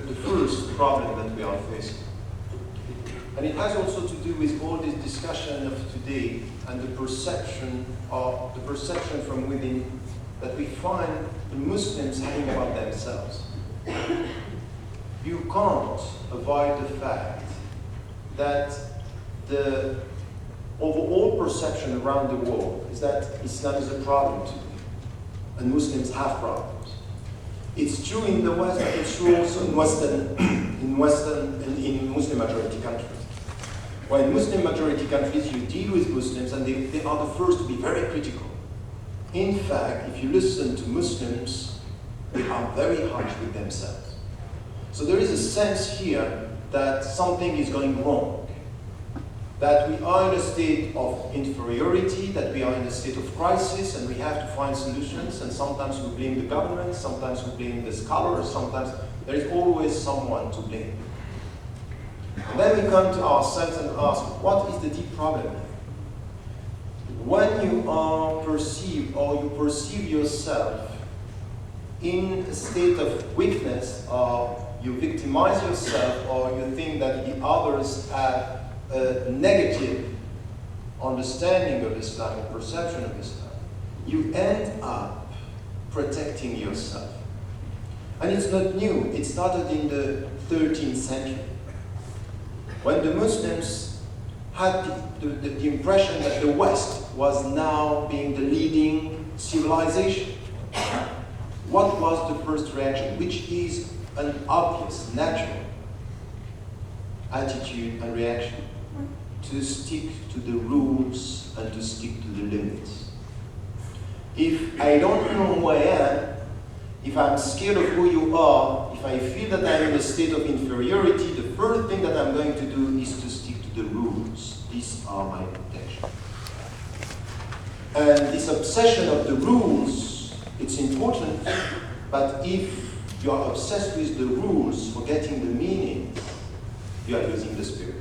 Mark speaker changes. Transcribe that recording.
Speaker 1: the first problem that we are facing. And it has also to do with all this discussion of today and the perception from within that we find the Muslims having about themselves. You can't avoid the fact that the overall perception around the world is that Islam is a problem today, and Muslims have problems. It's true in the West, but it's true also in Muslim majority countries. While in Muslim majority countries, you deal with Muslims and they are the first to be very critical. In fact, if you listen to Muslims, they are very harsh with themselves. So there is a sense here that something is going wrong, that we are in a state of inferiority, that we are in a state of crisis, and we have to find solutions, and sometimes we blame the government, sometimes we blame the scholars, sometimes there is always someone to blame. And then we come to ourselves and ask, what is the deep problem? When you are perceived or you perceive yourself in a state of weakness, or you victimize yourself, or you think that the others have a negative understanding of Islam and perception of Islam, you end up protecting yourself. And it's not new. It started in the 13th century, when the Muslims had the impression that the West was now being the leading civilization. What was the first reaction, which is an obvious, natural attitude and reaction? To stick to the rules and to stick to the limits. If I don't know who I am, if I'm scared of who you are, if I feel that I'm in a state of inferiority, the first thing that I'm going to do is to stick to the rules. These are my protection. And this obsession of the rules, it's important, but if you are obsessed with the rules, forgetting the meaning, you are losing the spirit.